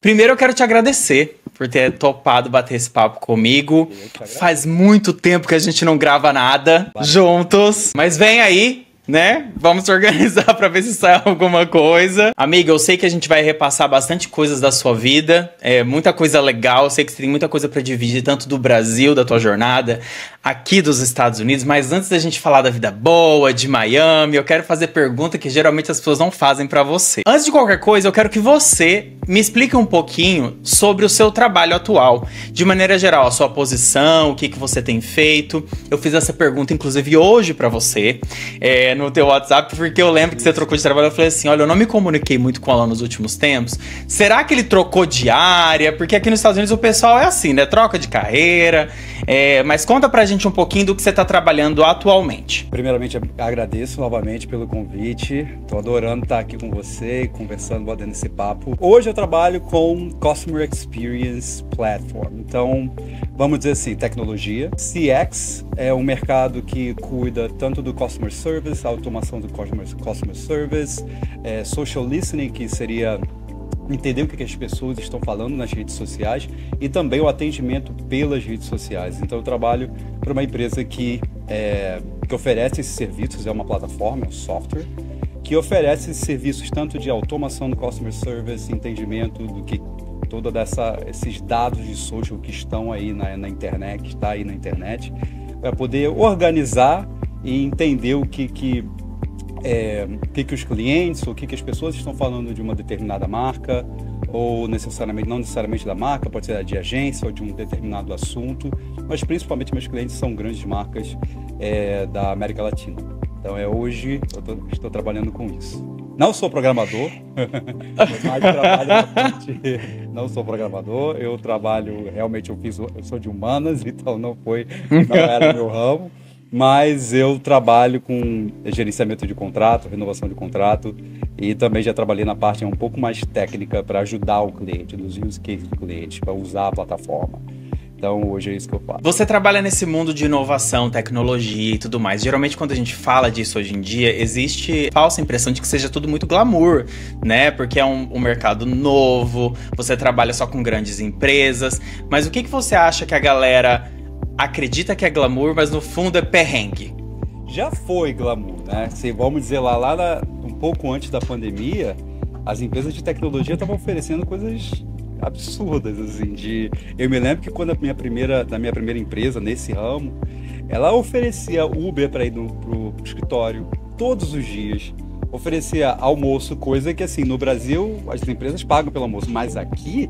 Primeiro eu quero te agradecer por ter topado bater esse papo comigo. Faz muito tempo que a gente não grava nada juntos, mas vem aí, né? Vamos se organizar pra ver se sai alguma coisa. Amiga, eu sei que a gente vai repassar bastante coisas da sua vida, muita coisa legal. Eu sei que você tem muita coisa pra dividir, tanto do Brasil, da tua jornada, aqui dos Estados Unidos. Mas antes da gente falar da vida boa, de Miami, eu quero fazer pergunta que geralmente as pessoas não fazem pra você. Antes de qualquer coisa, eu quero que você me explique um pouquinho sobre o seu trabalho atual. De maneira geral, a sua posição, o que você tem feito. Eu fiz essa pergunta, inclusive, hoje pra você, no teu WhatsApp, porque eu lembro que você trocou de trabalho. Eu falei assim, olha, eu não me comuniquei muito com ela nos últimos tempos. Será que ele trocou de área? Porque aqui nos Estados Unidos o pessoal é assim, né? Troca de carreira. Mas conta pra gente um pouquinho do que você tá trabalhando atualmente. Primeiramente, agradeço novamente pelo convite. Tô adorando estar aqui com você, conversando, batendo esse papo. Hoje eu trabalho com Customer Experience Platform. Então, vamos dizer assim, tecnologia. CX é um mercado que cuida tanto do Customer Service, a automação do Customer Service, Social Listening, que seria entender o que as pessoas estão falando nas redes sociais, e também o atendimento pelas redes sociais. Então eu trabalho para uma empresa que oferece esses serviços, é uma plataforma, é um software, que oferece esses serviços tanto de automação do Customer Service, entendimento do que esses dados de social que estão aí na internet, que está aí na internet, para poder organizar e entender o que os clientes, ou o que as pessoas estão falando de uma determinada marca, ou não necessariamente da marca, pode ser de agência ou de um determinado assunto, mas principalmente meus clientes são grandes marcas da América Latina. Então hoje eu estou trabalhando com isso. Não sou programador, não sou programador, eu trabalho, realmente eu sou de humanas, então não era meu ramo. Mas eu trabalho com gerenciamento de contrato, renovação de contrato, e também já trabalhei na parte um pouco mais técnica para ajudar o cliente, nos use cases do cliente, para usar a plataforma. Então hoje é isso que eu faço. Você trabalha nesse mundo de inovação, tecnologia e tudo mais. Geralmente quando a gente fala disso hoje em dia, existe a falsa impressão de que seja tudo muito glamour, né? Porque é um mercado novo, você trabalha só com grandes empresas. Mas o que você acha que a galera acredita que é glamour, mas no fundo é perrengue? Já foi glamour, né? Vamos dizer um pouco antes da pandemia, as empresas de tecnologia estavam oferecendo coisas absurdas, assim, eu me lembro que quando na minha primeira empresa nesse ramo, ela oferecia Uber para ir pro escritório todos os dias, oferecia almoço, coisa que assim, no Brasil as empresas pagam pelo almoço, mas aqui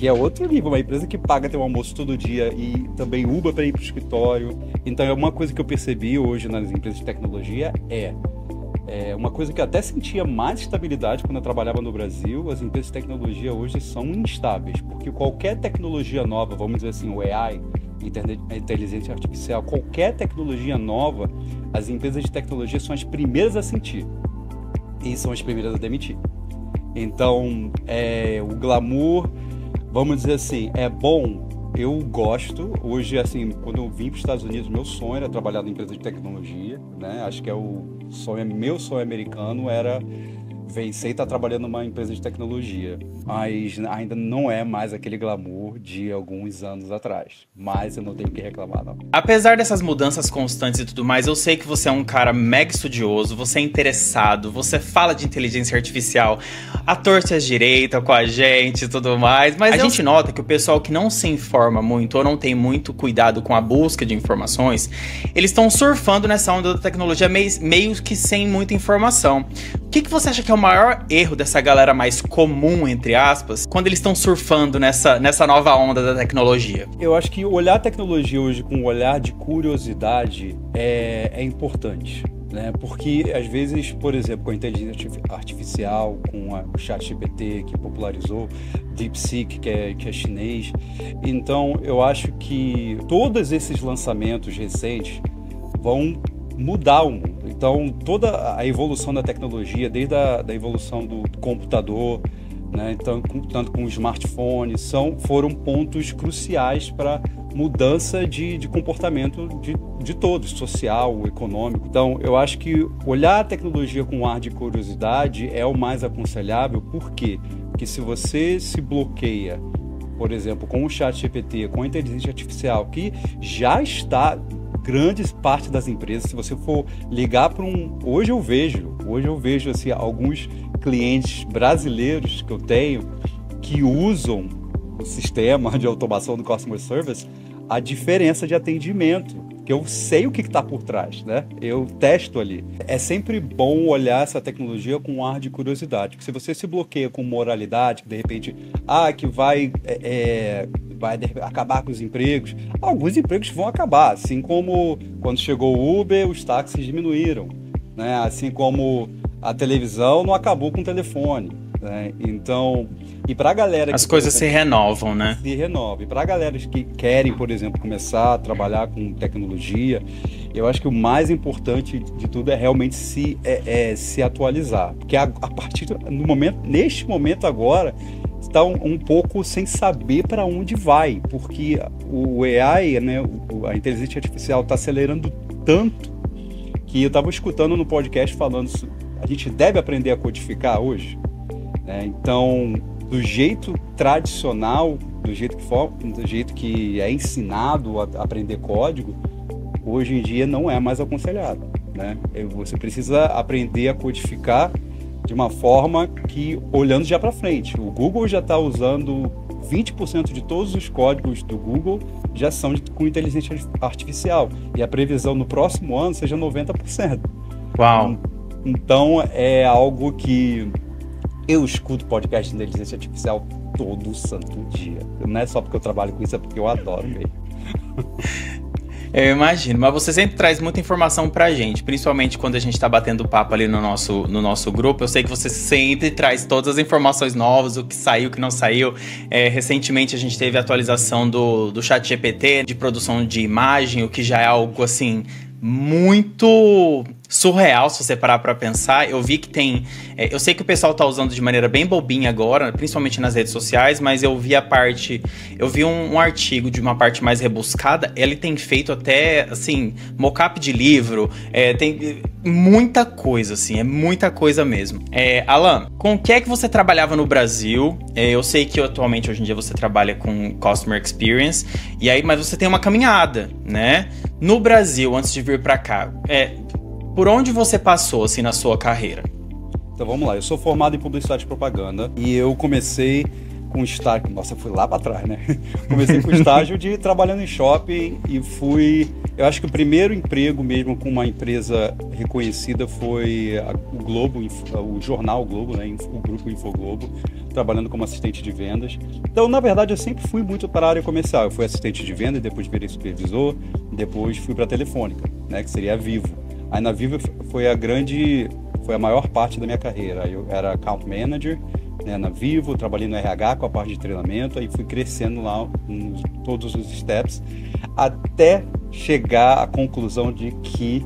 é outro nível, uma empresa que paga teu almoço todo dia e também Uber para ir para o escritório. Então é uma coisa que eu percebi hoje nas empresas de tecnologia, uma coisa que eu até sentia mais estabilidade quando eu trabalhava no Brasil. As empresas de tecnologia hoje são instáveis, porque qualquer tecnologia nova, vamos dizer assim, o AI, a inteligência artificial, qualquer tecnologia nova, as empresas de tecnologia são as primeiras a sentir e são as primeiras a demitir. Então, o glamour, vamos dizer assim, é bom, eu gosto. Hoje, assim, quando eu vim para os Estados Unidos, meu sonho era trabalhar na empresa de tecnologia, né? Acho que meu sonho americano era vencer e estar trabalhando numa empresa de tecnologia. Mas ainda não é mais aquele glamour de alguns anos atrás. Mas eu não tenho o que reclamar, não. Apesar dessas mudanças constantes e tudo mais, eu sei que você é um cara mega estudioso, você é interessado, você fala de inteligência artificial à torta e à direita com a gente e tudo mais, mas a gente nota que o pessoal que não se informa muito ou não tem muito cuidado com a busca de informações, eles estão surfando nessa onda da tecnologia meio que sem muita informação. O que você acha que é o maior erro dessa galera mais comum, entre aspas, quando eles estão surfando nessa nova onda da tecnologia? Eu acho que olhar a tecnologia hoje com um olhar de curiosidade é importante, né? Porque às vezes, por exemplo, com a inteligência artificial, com o ChatGPT que popularizou, DeepSeek que é chinês, então eu acho que todos esses lançamentos recentes vão mudar o mundo. Então toda a evolução da tecnologia, desde a evolução do computador, né? Então, tanto com os smartphones, foram pontos cruciais para mudança de comportamento de todos, social, econômico. Então, eu acho que olhar a tecnologia com um ar de curiosidade é o mais aconselhável. Por quê? Porque que se você se bloqueia, por exemplo, com o ChatGPT, com a inteligência artificial, que já está grande parte das empresas, se você for ligar para Hoje eu vejo assim, alguns clientes brasileiros que eu tenho que usam o sistema de automação do Customer Service, a diferença de atendimento, que eu sei o que está por trás, né? Eu testo ali. É sempre bom olhar essa tecnologia com um ar de curiosidade, porque se você se bloqueia com moralidade, que de repente, que vai acabar com os empregos, alguns empregos vão acabar, assim como quando chegou o Uber, os táxis diminuíram, né? Assim como a televisão não acabou com o telefone, né? Então, e para a galera... As coisas se renovam, né? Se renova. E para a galera que querem, por exemplo, começar a trabalhar com tecnologia, eu acho que o mais importante de tudo é realmente se atualizar. Porque a partir do momento, neste momento agora, está um pouco sem saber para onde vai, porque o AI, né, a inteligência artificial está acelerando tanto que eu estava escutando no podcast falando, a gente deve aprender a codificar hoje, né? Então, do jeito tradicional, do jeito que é ensinado a aprender código, hoje em dia não é mais aconselhado, né? Você precisa aprender a codificar de uma forma que, olhando já para frente, o Google já está usando 20% de todos os códigos do Google já são com inteligência artificial, e a previsão no próximo ano seja 90%. Uau! Então é algo que eu escuto podcast de inteligência artificial todo santo dia. Não é só porque eu trabalho com isso, é porque eu adoro mesmo. Eu imagino, mas você sempre traz muita informação pra gente, principalmente quando a gente tá batendo papo ali no nosso grupo. Eu sei que você sempre traz todas as informações novas, o que saiu, o que não saiu. Recentemente a gente teve a atualização do ChatGPT, de produção de imagem, o que já é algo assim muito surreal, se você parar pra pensar. Eu vi que tem... eu sei que o pessoal tá usando de maneira bem bobinha agora, principalmente nas redes sociais, mas eu vi eu vi um artigo de uma parte mais rebuscada. Ele tem feito até, assim, mockup de livro, tem muita coisa, assim, é muita coisa mesmo. Alan, com o que é que você trabalhava no Brasil? Eu sei que atualmente, hoje em dia, você trabalha com Customer Experience, mas você tem uma caminhada, né? No Brasil, antes de vir pra cá, por onde você passou, assim, na sua carreira? Então vamos lá, eu sou formado em publicidade e propaganda e eu comecei com estágio, nossa, fui lá para trás, né? Comecei com estágio de trabalhando em shopping e eu acho que o primeiro emprego mesmo com uma empresa reconhecida foi o Globo, o jornal Globo, né? O grupo Infoglobo, trabalhando como assistente de vendas. Então, na verdade, eu sempre fui muito para a área comercial. Eu fui assistente de venda, depois virei supervisor, depois fui para a Telefônica, né? Que seria a Vivo. Aí na Vivo foi a maior parte da minha carreira. Eu era account manager, né, na Vivo, trabalhei no RH com a parte de treinamento, aí fui crescendo lá em todos os steps, até chegar à conclusão de que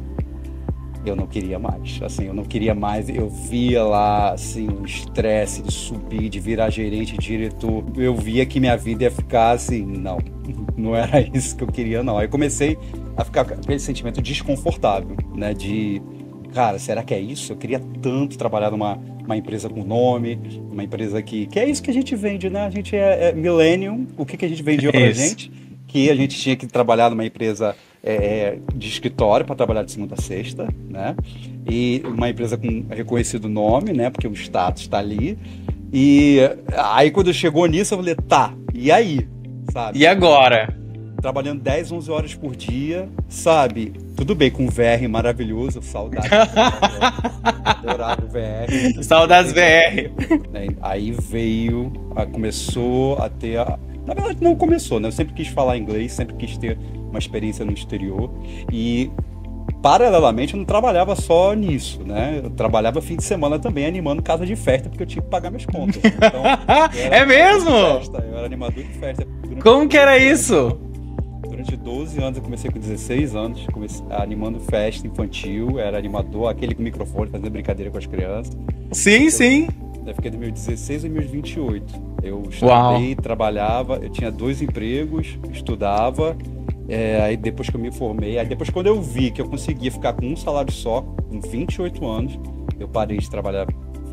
eu não queria mais. Assim, eu não queria mais. Eu via lá, assim, o estresse de subir, de virar gerente, diretor. Eu via que minha vida ia ficar assim, não era isso que eu queria, não. Aí comecei a ficar com aquele sentimento desconfortável, né, de... Cara, será que é isso? Eu queria tanto trabalhar numa empresa com nome, uma empresa que é isso que a gente vende, né? A gente é millennium. O que a gente vendia pra gente? Que a gente tinha que trabalhar numa empresa de escritório para trabalhar de segunda a sexta, né? E uma empresa com reconhecido nome, né? Porque o status está ali. E aí quando chegou nisso, eu falei, tá, e aí? Sabe? E agora? Trabalhando 10, 11 horas por dia, sabe? Tudo bem, com VR maravilhoso, saudade. Adorava o VR. Saudades VR. Aí começou a ter... Na verdade, não começou, né? Eu sempre quis falar inglês, sempre quis ter uma experiência no exterior. E, paralelamente, eu não trabalhava só nisso, né? Eu trabalhava fim de semana também, animando casa de festa, porque eu tinha que pagar minhas contas. Então, é mesmo? Eu era animador de festa. Como que era isso? Durante 12 anos, eu comecei com 16 anos, animando festa infantil, era animador, aquele com microfone, fazendo brincadeira com as crianças. Sim, sim. Eu fiquei dos meus 16 e meus 28. Eu estudei, trabalhava, eu tinha 2 empregos, estudava, aí depois que eu me formei, aí depois quando eu vi que eu conseguia ficar com um salário só, com 28 anos, eu parei de trabalhar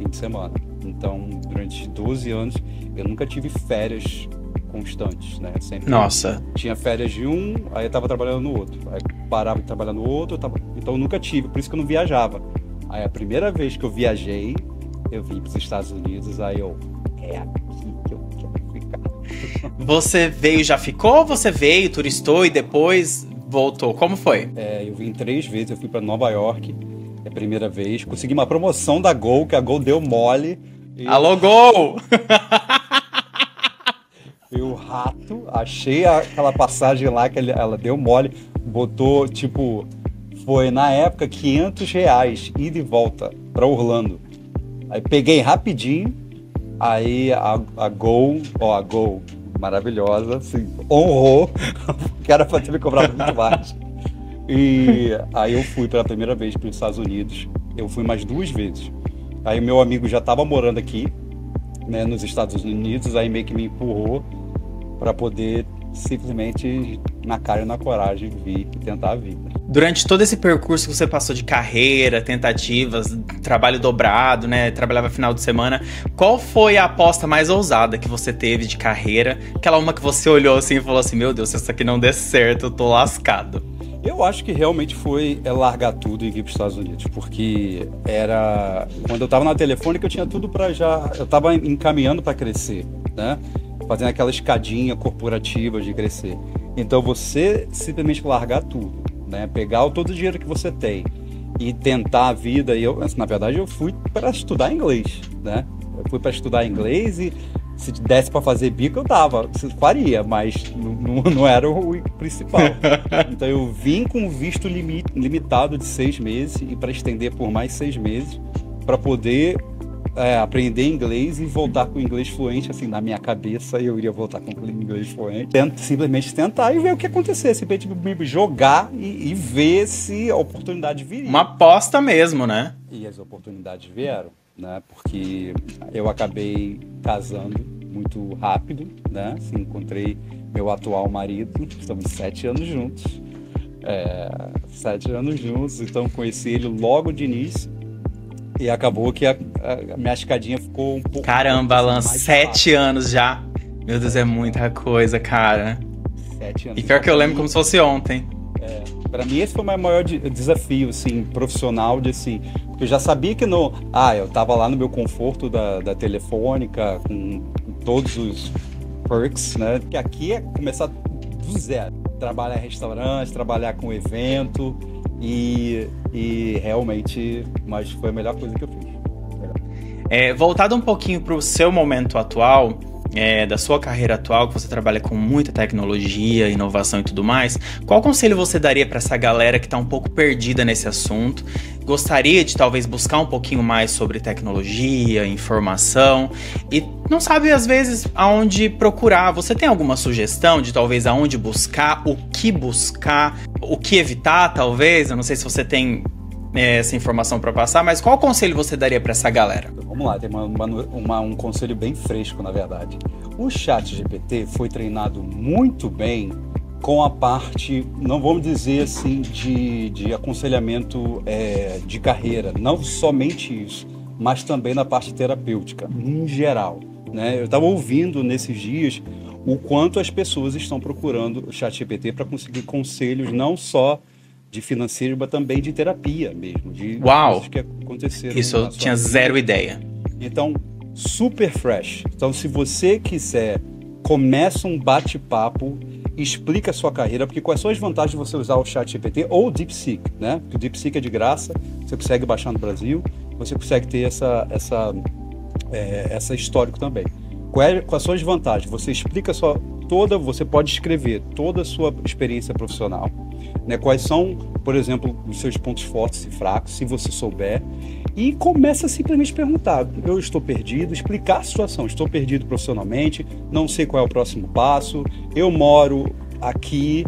fim de semana. Então, durante 12 anos, eu nunca tive férias constantes, né? Sempre Nossa. tinha férias de um, aí eu tava trabalhando no outro. Aí parava de trabalhar no outro, então eu nunca tive, por isso que eu não viajava. Aí a primeira vez que eu viajei, eu vim para os Estados Unidos, aí é aqui que eu quero ficar. Você veio, já ficou? Você veio, turistou e depois voltou? Como foi? Eu vim 3 vezes, eu fui para Nova York, a primeira vez, consegui uma promoção da Gol, que a Gol deu mole. Alô, Gol! Eu rato, achei aquela passagem lá que ela deu mole, botou, tipo, foi na época R$500 ida e volta pra Orlando. Aí peguei rapidinho, aí a Gol, maravilhosa, assim, honrou, que era pra ter me cobrado muito mais. E aí eu fui pela primeira vez para os Estados Unidos, eu fui mais 2 vezes. Aí meu amigo já estava morando aqui, né, nos Estados Unidos, aí meio que me empurrou para poder simplesmente na cara e na coragem vir e tentar a vida. Durante todo esse percurso que você passou de carreira, tentativas, trabalho dobrado, né? Trabalhava final de semana. Qual foi a aposta mais ousada que você teve de carreira? Aquela uma que você olhou assim e falou assim, meu Deus, se isso aqui não der certo, eu tô lascado. Eu acho que realmente foi largar tudo e vir para os Estados Unidos, porque era quando eu estava na Telefônica eu tinha tudo para já, eu estava encaminhando para crescer, né? Fazendo aquela escadinha corporativa de crescer. Então você simplesmente largar tudo, né? Pegar todo o dinheiro que você tem e tentar a vida. E na verdade, eu fui para estudar inglês, né? Eu fui para estudar inglês e se desse para fazer bico, eu faria, mas não era o principal. Então eu vim com visto limitado de 6 meses e para estender por mais 6 meses para poder aprender inglês e voltar com inglês fluente. Assim, na minha cabeça eu iria voltar com inglês fluente. Simplesmente tentar e ver o que acontecer, simplesmente me jogar e ver se a oportunidade viria. Uma aposta mesmo, né? E as oportunidades vieram, né? Porque eu acabei casando muito rápido, né? Assim, encontrei meu atual marido, estamos 7 anos juntos. 7 anos juntos, então conheci ele logo de início. E acabou que a minha escadinha ficou um pouco... Caramba, Alan, 7 anos já. Meu Deus, é muita coisa, cara. 7 anos. E pior que eu lembro como se fosse ontem. Pra mim esse foi o meu maior desafio, assim, profissional, assim, porque eu já sabia que eu tava lá no meu conforto da Telefônica, com todos os perks, né? Porque aqui é começar do zero. Trabalhar em restaurante, trabalhar com evento e realmente, mas foi a melhor coisa que eu fiz. Voltado um pouquinho pro seu momento atual, da sua carreira atual, que você trabalha com muita tecnologia, inovação e tudo mais, qual conselho você daria para essa galera que está um pouco perdida nesse assunto, gostaria de talvez buscar um pouquinho mais sobre tecnologia, informação e não sabe às vezes aonde procurar? Você tem alguma sugestão de talvez aonde buscar, o que evitar talvez? Eu não sei se você tem essa informação para passar, mas qual conselho você daria para essa galera? Vamos lá, tem um conselho bem fresco, na verdade. O ChatGPT foi treinado muito bem com a parte, não vamos dizer assim, de aconselhamento de carreira, não somente isso, mas também na parte terapêutica, em geral, né? Eu estava ouvindo nesses dias o quanto as pessoas estão procurando o ChatGPT para conseguir conselhos não só de financeiro, mas também de terapia mesmo, de coisas que aconteceram. Isso eu tinha zero ideia. Então, super fresh. Então, se você quiser, começa um bate-papo, explica a sua carreira, porque quais são as vantagens de você usar o ChatGPT ou o DeepSeek, né? Porque o DeepSeek é de graça, você consegue baixar no Brasil, você consegue ter essa histórico também. Quais são as vantagens? Você explica você pode escrever toda a sua experiência profissional, né? Quais são, por exemplo, os seus pontos fortes e fracos, se você souber, e começa a simplesmente perguntar: eu estou perdido, explicar a situação, estou perdido profissionalmente, não sei qual é o próximo passo, eu moro aqui,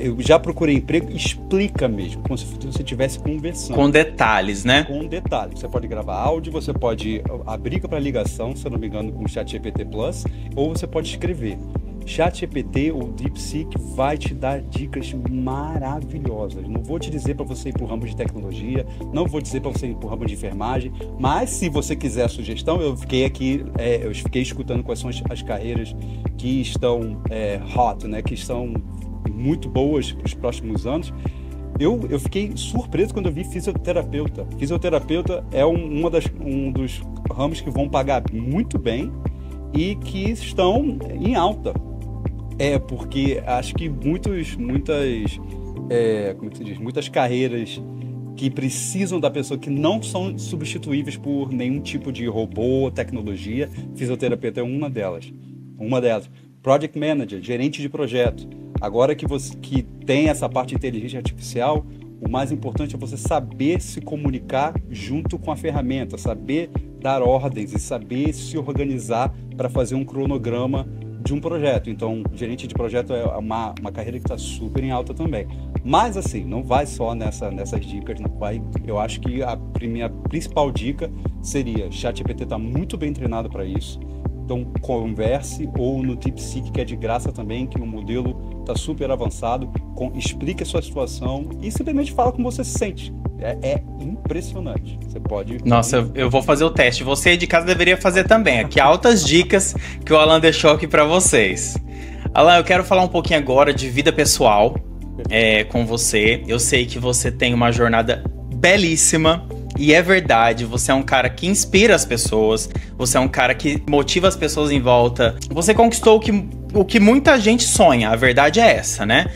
eu já procurei emprego, explica mesmo, como se você estivesse conversando. Com detalhes, né? Com detalhes. Você pode gravar áudio, você pode abrir para ligação, se eu não me engano, com o ChatGPT Plus, ou você pode escrever. ChatGPT ou DeepSeek vai te dar dicas maravilhosas. Não vou te dizer para você ir para o ramo de tecnologia, não vou dizer para você ir para o ramo de enfermagem, mas se você quiser a sugestão, eu fiquei aqui, eu fiquei escutando quais são as carreiras que estão hot, né, que estão muito boas para os próximos anos. Eu fiquei surpreso quando eu vi fisioterapeuta. Fisioterapeuta é um dos ramos que vão pagar muito bem e que estão em alta. Porque acho que muitas carreiras que precisam da pessoa, que não são substituíveis por nenhum tipo de robô, tecnologia, fisioterapeuta é uma delas. Project Manager, gerente de projeto. Agora que tem essa parte de inteligência artificial, o mais importante é você saber se comunicar junto com a ferramenta, saber dar ordens e saber se organizar para fazer um cronograma de um projeto. Então, gerente de projeto é uma carreira que está super em alta também. Mas assim, não vai só nessas dicas, não vai. Eu acho que a minha principal dica seria: ChatGPT está muito bem treinado para isso. Então converse, ou no DeepSeek, que é de graça também, que o modelo está super avançado, explique a sua situação e simplesmente fala como você se sente. É impressionante. Você pode... Nossa, eu vou fazer o teste. Você aí de casa deveria fazer também. Aqui altas dicas que o Alan deixou aqui para vocês. Alan, eu quero falar um pouquinho agora de vida pessoal com você. Eu sei que você tem uma jornada belíssima. E é verdade, você é um cara que inspira as pessoas, você é um cara que motiva as pessoas em volta. Você conquistou o que muita gente sonha, a verdade é essa, né?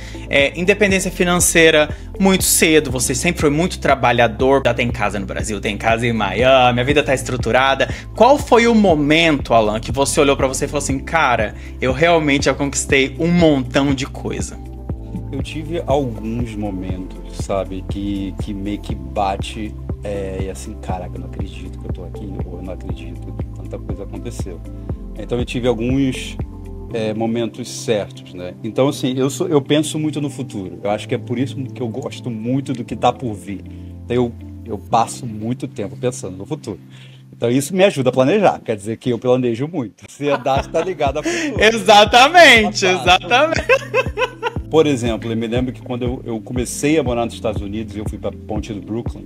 Independência financeira muito cedo, você sempre foi muito trabalhador. Já tem casa no Brasil, tem casa em Miami, a vida tá estruturada. Qual foi o momento, Alan, que você olhou pra você e falou assim: cara, eu realmente já conquistei um montão de coisa? Eu tive alguns momentos, sabe, que meio que bate... E assim, caraca, eu não acredito que eu tô aqui, ou eu não acredito que tanta coisa aconteceu. Então eu tive alguns momentos certos, né? Então assim, eu penso muito no futuro. Eu acho que é por isso que eu gosto muito do que tá por vir. Então eu passo muito tempo pensando no futuro. Então isso me ajuda a planejar, quer dizer que eu planejo muito. A ansiedade tá ligada ao futuro. Exatamente. Por exemplo, eu me lembro que quando eu comecei a morar nos Estados Unidos, eu fui pra ponte do Brooklyn,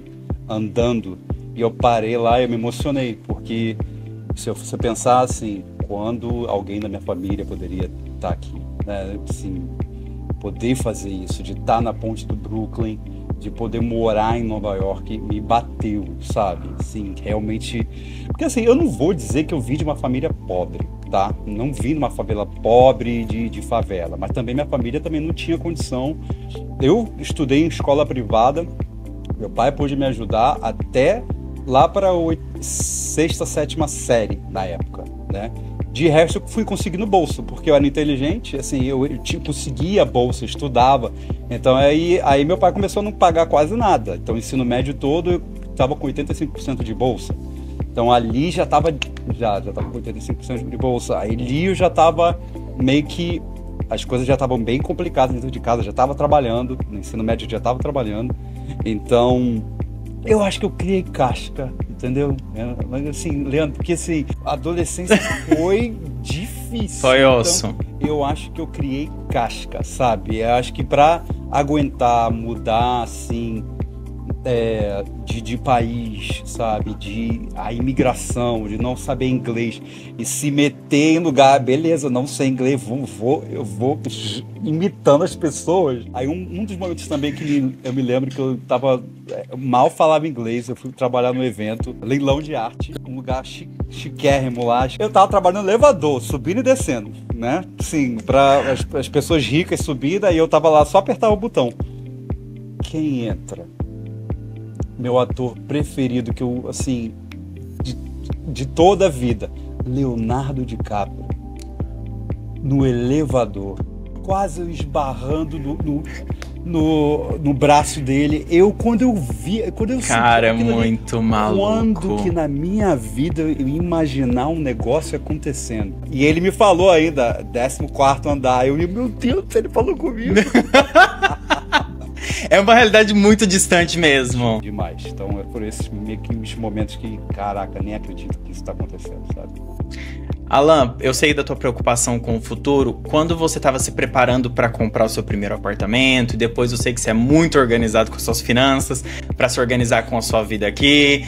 andando, e eu parei lá e eu me emocionei, porque se você pensar assim, quando alguém da minha família poderia estar aqui, né? Assim, poder fazer isso, de estar na ponte do Brooklyn, de poder morar em Nova York, me bateu, sabe? Assim, realmente... Porque assim, eu não vou dizer que eu vim de uma família pobre, tá? Não vim de uma favela pobre, de favela, mas também minha família também não tinha condição. Eu estudei em escola privada. Meu pai pôde me ajudar até lá para a 6ª, 7ª série na época, né? De resto, eu fui conseguindo bolsa, porque eu era inteligente, assim, eu conseguia bolsa, estudava. Então aí meu pai começou a não pagar quase nada. Então o ensino médio todo eu estava com 85% de bolsa. Então ali já estava com 85% de bolsa. Aí ali eu já estava meio que... As coisas já estavam bem complicadas dentro de casa, já estava trabalhando, no ensino médio já estava trabalhando. Então, eu acho que eu criei casca, entendeu? Mas assim, Leandro, porque assim, a adolescência foi difícil. Foi osso. Então, eu acho que eu criei casca, sabe? Eu acho que para aguentar, mudar, assim, de país, sabe? A imigração, de não saber inglês e se meter em lugar, beleza, não sei inglês, eu vou imitando as pessoas. Aí um dos momentos também que eu me lembro que eu mal falava inglês, eu fui trabalhar no evento, leilão de arte, um lugar chiquérrimo lá. Eu tava trabalhando no elevador, subindo e descendo, né? Sim, para as pessoas ricas subindo, aí eu tava lá, só apertar o botão. Quem entra? Meu ator preferido, que eu, assim, de toda a vida, Leonardo DiCaprio, no elevador, quase esbarrando no braço dele. quando eu cara, é muito maluco. Quando que na minha vida eu ia imaginar um negócio acontecendo? E ele me falou ainda, 14º andar. Meu Deus, ele falou comigo. É uma realidade muito distante mesmo. Demais. Então é por esses meio que os momentos que, caraca, nem acredito que isso tá acontecendo, sabe? Alan, eu sei da tua preocupação com o futuro. Quando você estava se preparando para comprar o seu primeiro apartamento, e depois eu sei que você é muito organizado com as suas finanças, para se organizar com a sua vida aqui.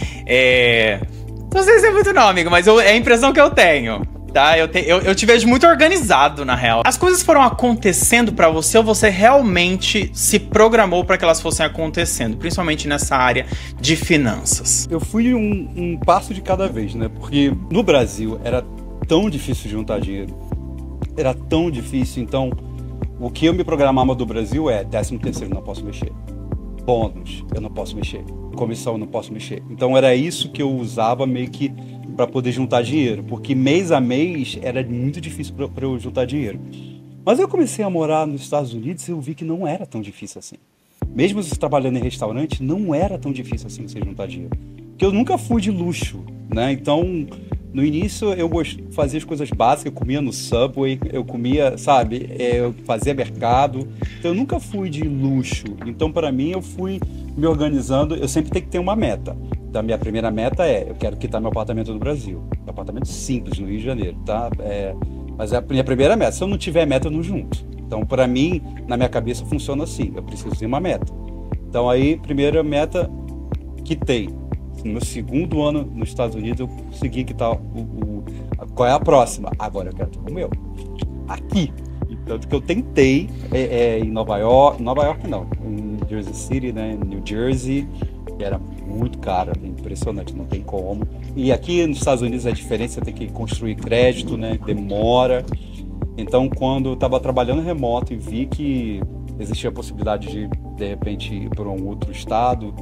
Não sei se é muito não, amigo, mas é a impressão que eu tenho. Tá? Eu te vejo muito organizado, na real. As coisas foram acontecendo pra você ou você realmente se programou pra que elas fossem acontecendo? Principalmente nessa área de finanças. Eu fui um passo de cada vez, né? Porque no Brasil era tão difícil juntar dinheiro. Era tão difícil. Então, o que eu me programava do Brasil é 13º, não posso mexer. Bônus, eu não posso mexer. Comissão, eu não posso mexer. Então, era isso que eu usava meio que para poder juntar dinheiro, porque mês a mês era muito difícil para eu juntar dinheiro. Mas eu comecei a morar nos Estados Unidos e eu vi que não era tão difícil assim. Mesmo você trabalhando em restaurante, não era tão difícil assim você juntar dinheiro. Porque eu nunca fui de luxo, né? Então, no início eu fazia as coisas básicas, eu comia no Subway, eu comia, sabe, eu fazia mercado. Então eu nunca fui de luxo. Então, para mim, eu fui me organizando, eu sempre tenho que ter uma meta. Então, a minha primeira meta eu quero quitar meu apartamento no Brasil. Um apartamento simples, no Rio de Janeiro, tá? Mas é a minha primeira meta. Se eu não tiver meta, eu não junto. Então, para mim, na minha cabeça, funciona assim. Eu preciso ter uma meta. Então, aí, primeira meta, quitei. No meu segundo ano nos Estados Unidos, eu consegui quitar qual é a próxima? Agora eu quero ter o meu. Aqui. Tanto que eu tentei em Nova York não, em Jersey City, né, em New Jersey, que era muito caro, impressionante, não tem como. E aqui nos Estados Unidos é diferente, você tem que construir crédito, né, demora. Então, quando eu estava trabalhando remoto e vi que existia a possibilidade de repente, ir para um outro estado,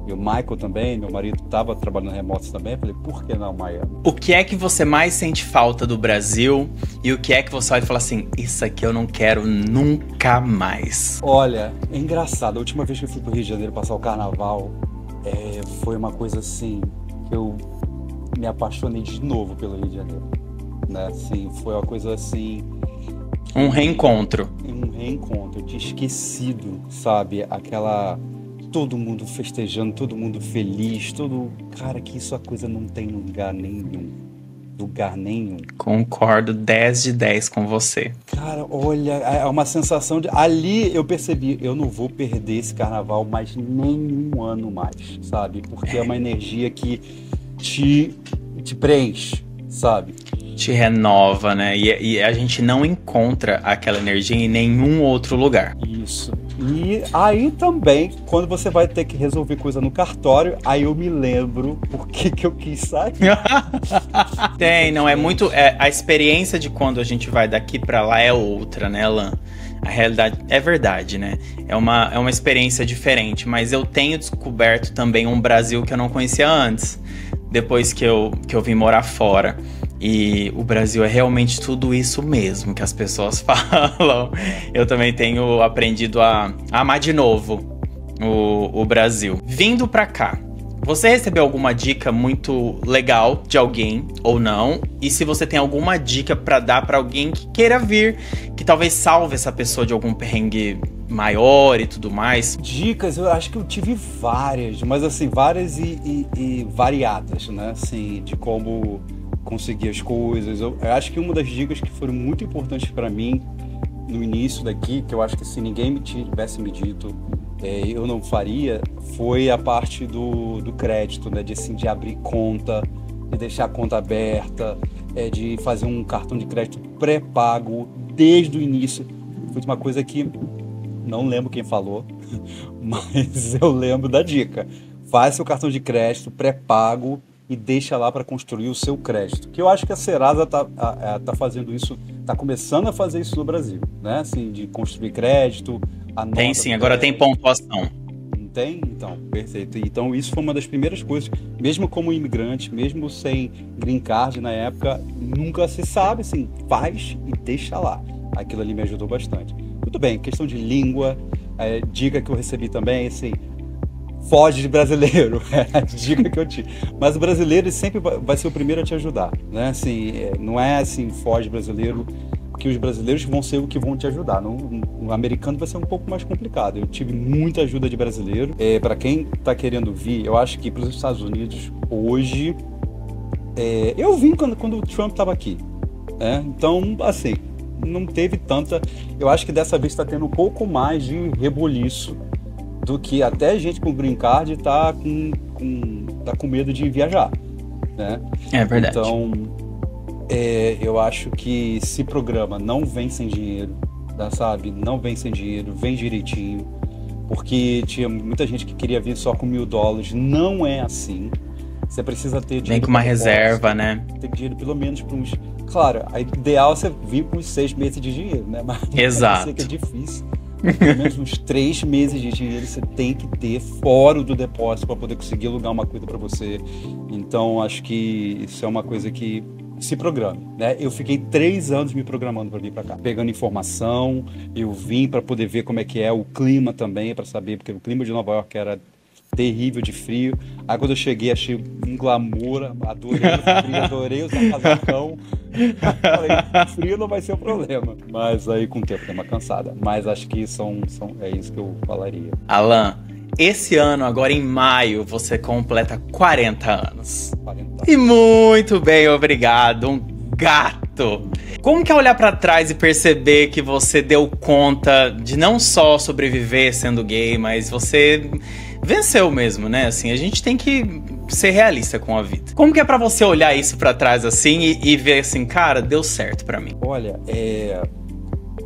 e o Michael também, meu marido, estava trabalhando remoto também. Eu falei, por que não Miami? O que é que você mais sente falta do Brasil? E o que é que você olha e fala assim, isso aqui eu não quero nunca mais? Olha, é engraçado. A última vez que eu fui pro Rio de Janeiro passar o carnaval, foi uma coisa assim, que eu me apaixonei de novo pelo Rio de Janeiro. Né? Assim, foi uma coisa assim... Um reencontro. Um reencontro. Eu tinha esquecido, sabe? Aquela... Todo mundo festejando, todo mundo feliz, Cara, que isso a coisa não tem lugar nenhum. Lugar nenhum. Concordo 10 de 10 com você. Cara, olha, é uma sensação de... Ali eu percebi, eu não vou perder esse carnaval mais nenhum ano mais, sabe? Porque é uma energia que te preenche, sabe? Te renova, né? E a gente não encontra aquela energia em nenhum outro lugar. Isso. E aí também, quando você vai ter que resolver coisa no cartório, aí eu me lembro por que eu quis sair. Não, é muito... a experiência de quando a gente vai daqui pra lá é outra, né, Alan? A realidade é verdade, né? É uma experiência diferente, mas eu tenho descoberto também um Brasil que eu não conhecia antes, depois que eu vim morar fora. E o Brasil é realmente tudo isso mesmo que as pessoas falam. Eu também tenho aprendido a amar de novo o Brasil. Vindo pra cá, você recebeu alguma dica muito legal de alguém ou não? E se você tem alguma dica pra dar pra alguém que queira vir, que talvez salve essa pessoa de algum perrengue maior e tudo mais? Dicas, eu acho que eu tive várias, mas assim, várias e variadas, né? Assim, de como conseguir as coisas. Eu acho que uma das dicas que foram muito importantes para mim no início daqui, que eu acho que se ninguém me tivesse me dito, eu não faria, foi a parte do crédito, né? De abrir conta, de deixar a conta aberta, de fazer um cartão de crédito pré-pago desde o início. Foi uma coisa que não lembro quem falou, mas eu lembro da dica. Faz seu cartão de crédito pré-pago e deixa lá para construir o seu crédito. Que eu acho que a Serasa tá fazendo isso, tá começando a fazer isso no Brasil, né? Assim, de construir crédito. Tem sim, agora tem pontuação. Não tem? Então, perfeito. Então isso foi uma das primeiras coisas, mesmo como imigrante, mesmo sem green card na época, nunca se sabe, assim, faz e deixa lá. Aquilo ali me ajudou bastante. Muito bem, questão de língua, dica que eu recebi também, assim, foge de brasileiro, é a dica que eu tive. Mas o brasileiro sempre vai ser o primeiro a te ajudar, né? Assim, não é assim, foge brasileiro, porque os brasileiros vão ser o que vão te ajudar. O americano vai ser um pouco mais complicado. Eu tive muita ajuda de brasileiro. Para quem está querendo vir, eu acho que para os Estados Unidos hoje, eu vim quando o Trump estava aqui. né? Então, assim, não teve tanta... Eu acho que dessa vez está tendo um pouco mais de reboliço do que até gente com green card tá com medo de viajar, né? É verdade. Então, eu acho que se programa, não vem sem dinheiro, sabe? Não vem sem dinheiro, vem direitinho. Porque tinha muita gente que queria vir só com $1.000. Não é assim. Você precisa ter dinheiro. Vem com uma reserva, né? Tem dinheiro pelo menos para uns... Claro, a ideal é você vir com uns 6 meses de dinheiro, né? Mas Exato. eu sei que é difícil. Pelo menos uns 3 meses de dinheiro você tem que ter fora do depósito para poder conseguir alugar uma coisa para você. Então, acho que isso é uma coisa que se programe, né? Eu fiquei 3 anos me programando para vir para cá, pegando informação. Eu vim para poder ver como é que é o clima também, para saber, porque o clima de Nova York era terrível de frio. Aí quando eu cheguei, achei um glamour, adorei o frio, adorei usar casacão. Falei, frio não vai ser o problema. Mas aí com o tempo deu uma cansada. Mas acho que é isso que eu falaria. Alan, esse ano, agora em maio, você completa 40 anos. 40. E muito bem, obrigado. Um gato. Como que é olhar pra trás e perceber que você deu conta de não só sobreviver sendo gay, mas você venceu mesmo, né? Assim, a gente tem que ser realista com a vida. Como que é pra você olhar isso pra trás assim e ver assim, cara, deu certo pra mim? Olha, é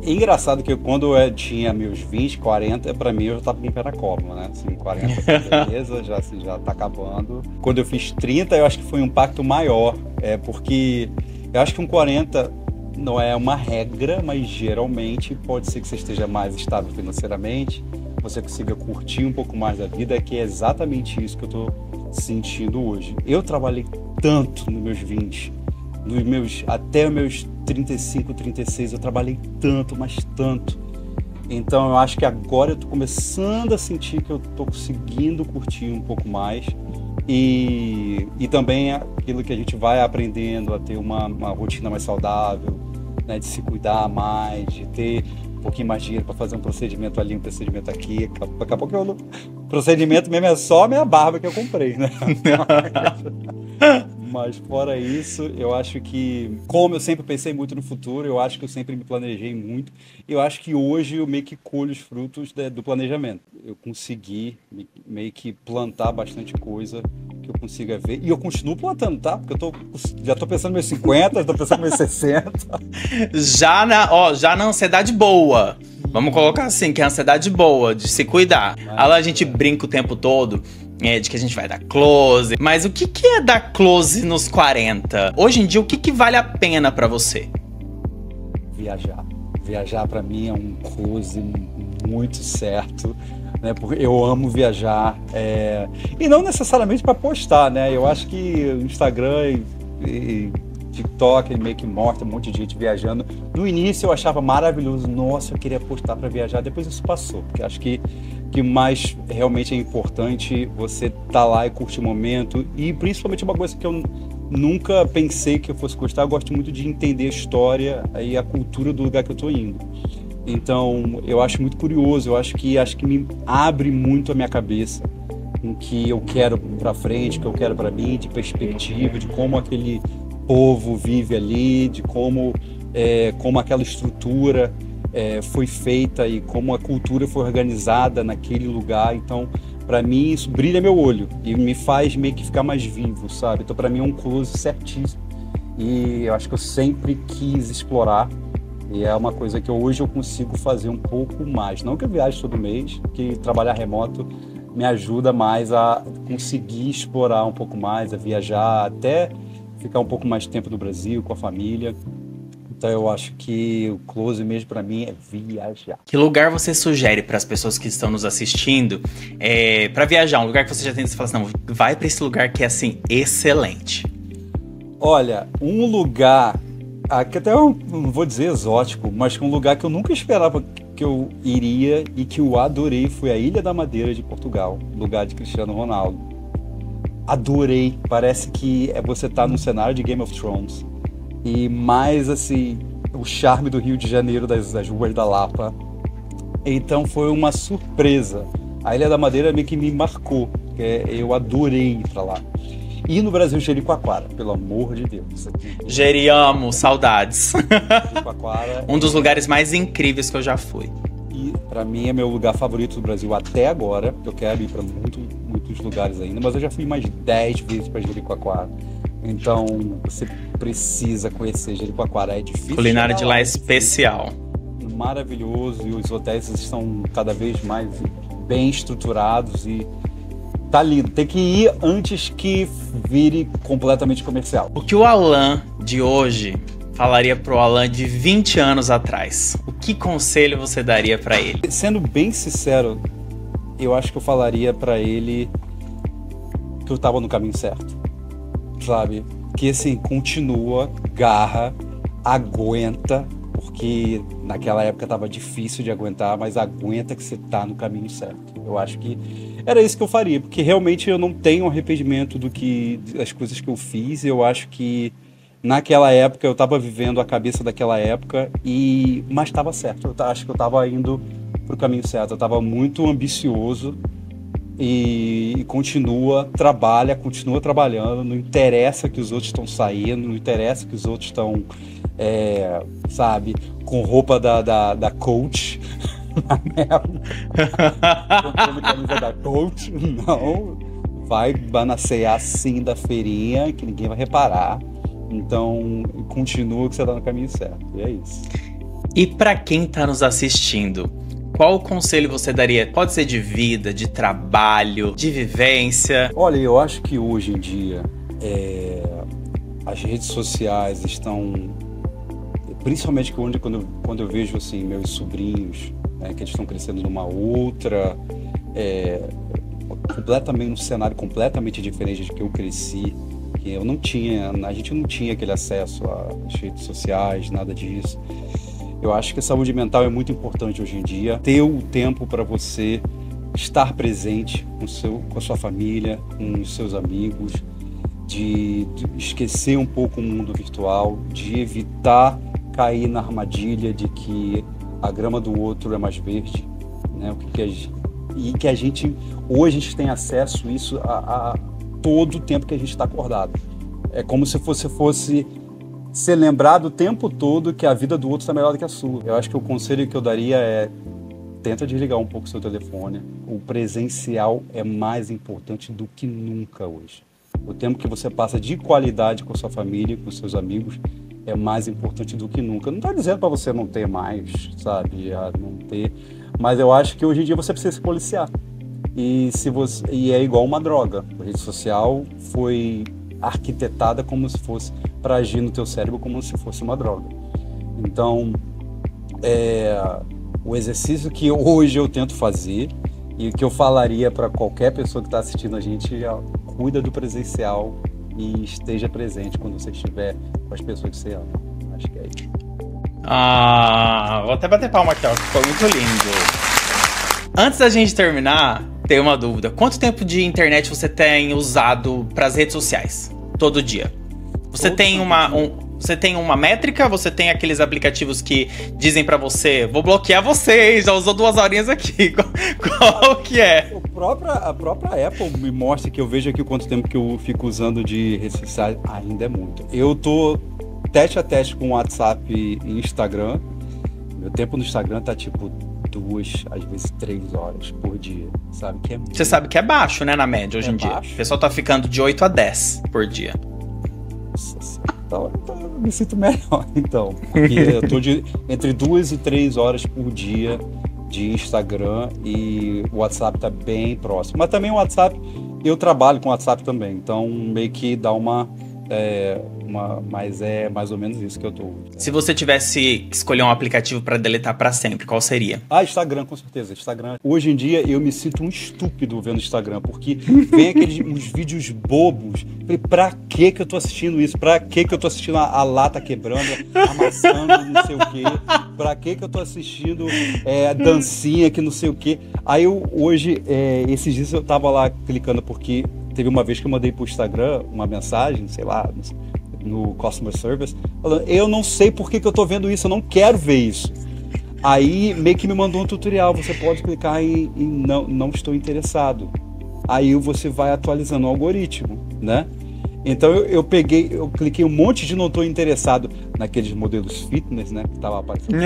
engraçado que quando eu tinha meus 20, 40, pra mim eu já tava em pé na cova, né? Assim, 40, beleza, já tá acabando. Quando eu fiz 30, eu acho que foi um impacto maior, porque eu acho que um 40 não é uma regra, mas geralmente pode ser que você esteja mais estável financeiramente, você consiga curtir um pouco mais da vida, que é exatamente isso que eu tô sentindo hoje. Eu trabalhei tanto nos meus 20, até os meus 35, 36, eu trabalhei tanto, mas tanto. Então eu acho que agora eu tô começando a sentir que eu tô conseguindo curtir um pouco mais. E também aquilo que a gente vai aprendendo a ter uma rotina mais saudável, né, de se cuidar mais, de ter um pouquinho mais de dinheiro para fazer um procedimento ali, um procedimento aqui. Daqui a pouco o procedimento mesmo é só a minha barba que eu comprei, né? Mas fora isso, eu acho que, como eu sempre pensei muito no futuro, eu acho que eu sempre me planejei muito. Eu acho que hoje eu meio que colho os frutos do planejamento. Eu consegui meio que plantar bastante coisa que eu consiga ver. E eu continuo plantando, tá? Porque já tô pensando nos meus 50, tô pensando nos meus 60. Já na ansiedade boa. Vamos colocar assim, que é a ansiedade boa, de se cuidar. Alan, a gente brinca o tempo todo de que a gente vai dar close. Mas o que é dar close nos 40? Hoje em dia, o que vale a pena pra você? Viajar. Viajar pra mim é um close muito certo, né? Porque eu amo viajar. E não necessariamente pra postar, né? Eu acho que o Instagram e TikTok meio que mostra um monte de gente viajando. No início eu achava maravilhoso. Nossa, eu queria postar pra viajar. Depois isso passou. Porque acho que mais realmente é importante você tá lá e curtir o momento. E principalmente uma coisa que eu nunca pensei que eu fosse gostar. Eu gosto muito de entender a história e a cultura do lugar que eu tô indo. Então eu acho muito curioso. Eu acho que me abre muito a minha cabeça com o que eu quero pra frente, o que eu quero pra mim, de perspectiva, de como aquele povo vive ali, de como aquela estrutura foi feita e como a cultura foi organizada naquele lugar. Então, para mim, isso brilha meu olho e me faz meio que ficar mais vivo, sabe? Então, para mim, é um close certíssimo. E eu acho que eu sempre quis explorar. E é uma coisa que hoje eu consigo fazer um pouco mais. Não que eu viaje todo mês, que trabalhar remoto me ajuda mais a conseguir explorar um pouco mais, a viajar, até ficar um pouco mais de tempo no Brasil, com a família. Então eu acho que o close mesmo pra mim é viajar. Que lugar você sugere para as pessoas que estão nos assistindo para viajar? Um lugar que você já tem que falar assim, não, vai para esse lugar que é assim, excelente. Olha, um lugar, que até eu não vou dizer exótico, mas um lugar que eu nunca esperava que eu iria e que eu adorei foi a Ilha da Madeira de Portugal, lugar de Cristiano Ronaldo. Adorei, parece que você tá num cenário de Game of Thrones. E mais assim, o charme do Rio de Janeiro, das ruas da Lapa. Então foi uma surpresa. A Ilha da Madeira meio que me marcou, eu adorei ir pra lá. E no Brasil, Jericoacoara, pelo amor de Deus. Jeriamo, saudades. Jericoacoara Um dos lugares mais incríveis que eu já fui. E pra mim é meu lugar favorito do Brasil até agora. Eu quero ir pra muitos lugares ainda, mas eu já fui mais de 10 vezes pra Jericoacoara. Então você precisa conhecer Jericoacoara. É difícil. Culinária de lá é especial. Maravilhoso, e os hotéis estão cada vez mais bem estruturados e tá lindo. Tem que ir antes que vire completamente comercial. O que o Alan de hoje falaria pro Alan de 20 anos atrás? O que conselho você daria pra ele? Sendo bem sincero, eu acho que eu falaria pra ele que eu tava no caminho certo, sabe? Que assim, continua, garra, aguenta, porque naquela época tava difícil de aguentar, mas aguenta que você tá no caminho certo. Eu acho que era isso que eu faria, porque realmente eu não tenho arrependimento das coisas que eu fiz. Eu acho que naquela época eu tava vivendo a cabeça daquela época, mas tava certo. Eu acho que eu tava indo pro caminho certo. Eu tava muito ambicioso e continua trabalhando. Não interessa que os outros estão saindo, não interessa que os outros estão, sabe, com roupa da Coach. Comprando camisa da Coach. Não, vai banacear assim da feirinha que ninguém vai reparar. Então continua que você tá no caminho certo. E é isso. E pra quem tá nos assistindo, qual conselho você daria? Pode ser de vida, de trabalho, de vivência? Olha, eu acho que hoje em dia as redes sociais estão, principalmente quando eu vejo assim meus sobrinhos, que eles estão crescendo numa outra, completamente num cenário completamente diferente do que eu cresci, que a gente não tinha aquele acesso às redes sociais, nada disso. Eu acho que a saúde mental é muito importante hoje em dia. Ter o tempo para você estar presente com a sua família, com os seus amigos, de esquecer um pouco o mundo virtual, de evitar cair na armadilha de que a grama do outro é mais verde, né? E que hoje a gente tem acesso a isso a todo o tempo que a gente está acordado. É como se fosse ser lembrado o tempo todo que a vida do outro está melhor do que a sua. Eu acho que o conselho que eu daria é: tenta desligar um pouco o seu telefone. O presencial é mais importante do que nunca hoje. O tempo que você passa de qualidade com a sua família, com os seus amigos, é mais importante do que nunca. Não estou dizendo para você não ter mais, sabe? Não ter. Mas eu acho que hoje em dia você precisa se policiar. E é igual uma droga. A rede social foi arquitetada como se fosse para agir no teu cérebro como se fosse uma droga. Então, o exercício que hoje eu tento fazer e que eu falaria para qualquer pessoa que está assistindo a gente: cuida do presencial e esteja presente quando você estiver com as pessoas que você ama. Acho que é isso. Vou até bater palma aqui, ó, que ficou muito lindo. Antes da gente terminar, tem uma dúvida. Quanto tempo de internet você tem usado para as redes sociais? Todo dia? Você tem uma métrica? Você tem aqueles aplicativos que dizem pra você: vou bloquear você, hein? Já usou 2 horinhas aqui. Qual que é? A própria Apple me mostra, que eu vejo aqui quanto tempo que eu fico usando de redes sociais. Ainda é muito. Eu tô teste a teste com WhatsApp e Instagram. Meu tempo no Instagram tá tipo 2, às vezes 3 horas por dia, sabe? Que é muito. Você sabe que é baixo, né, na média, hoje em dia. Baixo. O pessoal tá ficando de 8 a 10 por dia. Nossa, então eu me sinto melhor, então. Porque eu tô entre 2 e 3 horas por dia de Instagram, e o WhatsApp tá bem próximo. Mas também o WhatsApp, eu trabalho com o WhatsApp também, então meio que dá mas é mais ou menos isso que eu tô. Se você tivesse que escolher um aplicativo pra deletar pra sempre, qual seria? Instagram, com certeza. Instagram. Hoje em dia eu me sinto um estúpido vendo Instagram, porque vem uns vídeos bobos. Falei, pra que eu tô assistindo isso? Pra que eu tô assistindo a lata quebrando, amassando, não sei o quê? Pra que eu tô assistindo dancinha que não sei o quê? Aí hoje, esses dias eu tava lá clicando, porque teve uma vez que eu mandei pro Instagram uma mensagem, sei lá, no Customer Service, falando: eu não sei por que eu tô vendo isso, eu não quero ver isso. Aí meio que me mandou um tutorial: você pode clicar em não estou interessado. Aí você vai atualizando o algoritmo, né? Então eu cliquei um monte de não tô interessado naqueles modelos fitness, né? Que tava aparecendo.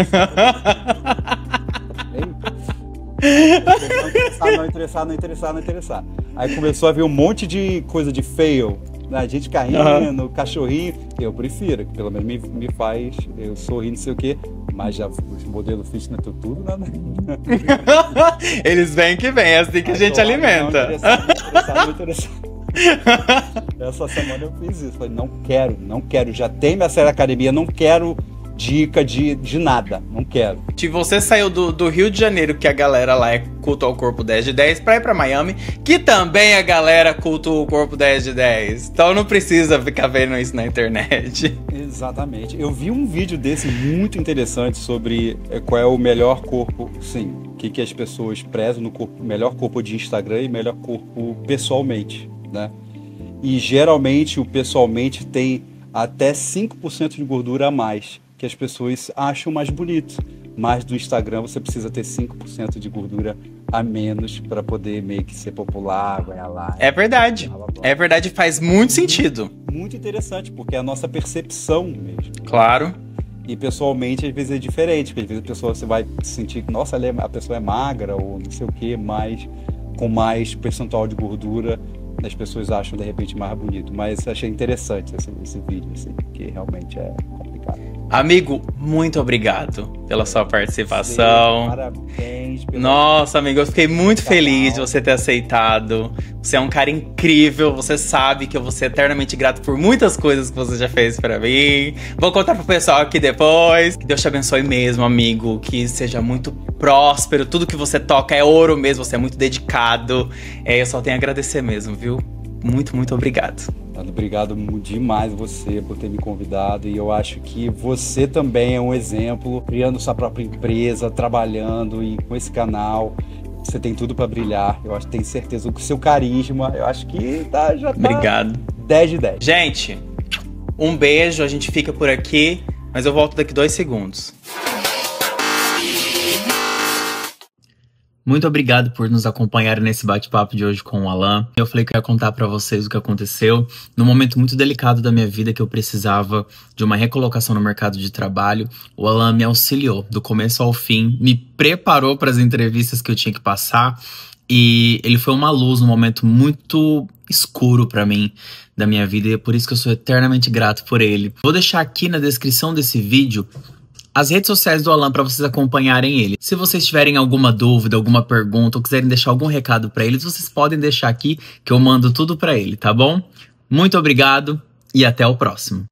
Não interessar. Aí começou a ver um monte de coisa de fail, né? Gente caindo, cachorrinho. Eu prefiro, que pelo menos me faz eu sorrir, não sei o quê. Mas já os modelos fitness tudo, né? Eles vêm que vem, é assim que a gente alimenta. Não interessado. Essa semana eu fiz isso. Falei, não quero. Já tem minha série academia, não quero dica de nada. Não quero. Se você saiu do Rio de Janeiro, que a galera lá é culto ao corpo 10 de 10, pra ir pra Miami, que também a galera cultua o corpo 10 de 10. Então não precisa ficar vendo isso na internet. Exatamente. Eu vi um vídeo desse muito interessante sobre qual é o melhor corpo, sim, o que as pessoas prezam no corpo, melhor corpo de Instagram e melhor corpo pessoalmente, né? E geralmente o pessoalmente tem até 5% de gordura a mais, que as pessoas acham mais bonito. Mas do Instagram você precisa ter 5% de gordura a menos para poder meio que ser popular, ganhar lá. É verdade. É verdade, faz muito sentido. Muito interessante, porque é a nossa percepção mesmo. Claro. E pessoalmente, às vezes é diferente, porque às vezes a pessoa você vai sentir que, nossa, a pessoa é magra ou não sei o que, mas com mais percentual de gordura, as pessoas acham de repente mais bonito. Mas achei interessante esse vídeo, assim, que realmente é complicado. Amigo, muito obrigado pela sua participação. Parabéns. Nossa, amigo, eu fiquei muito feliz de você ter aceitado. Você é um cara incrível, você sabe que eu vou ser eternamente grato por muitas coisas que você já fez pra mim. Vou contar pro pessoal aqui depois. Que Deus te abençoe mesmo, amigo. Que seja muito próspero. Tudo que você toca é ouro mesmo, você é muito dedicado. Eu só tenho a agradecer mesmo, viu? Muito, muito obrigado. Obrigado demais você por ter me convidado, e eu acho que você também é um exemplo, criando sua própria empresa, trabalhando, e com esse canal você tem tudo para brilhar. Eu acho que tenho certeza que o seu carisma, eu acho que já tá obrigado. 10 de 10. Gente, um beijo, a gente fica por aqui, mas eu volto daqui 2 segundos. Muito obrigado por nos acompanharem nesse bate-papo de hoje com o Alan. Eu falei que eu ia contar pra vocês o que aconteceu num momento muito delicado da minha vida, que eu precisava de uma recolocação no mercado de trabalho. O Alan me auxiliou do começo ao fim, me preparou para as entrevistas que eu tinha que passar, e ele foi uma luz num momento muito escuro pra mim da minha vida, e é por isso que eu sou eternamente grato por ele. Vou deixar aqui na descrição desse vídeo as redes sociais do Alan para vocês acompanharem ele. Se vocês tiverem alguma dúvida, alguma pergunta, ou quiserem deixar algum recado para eles, vocês podem deixar aqui que eu mando tudo para ele, tá bom? Muito obrigado e até o próximo.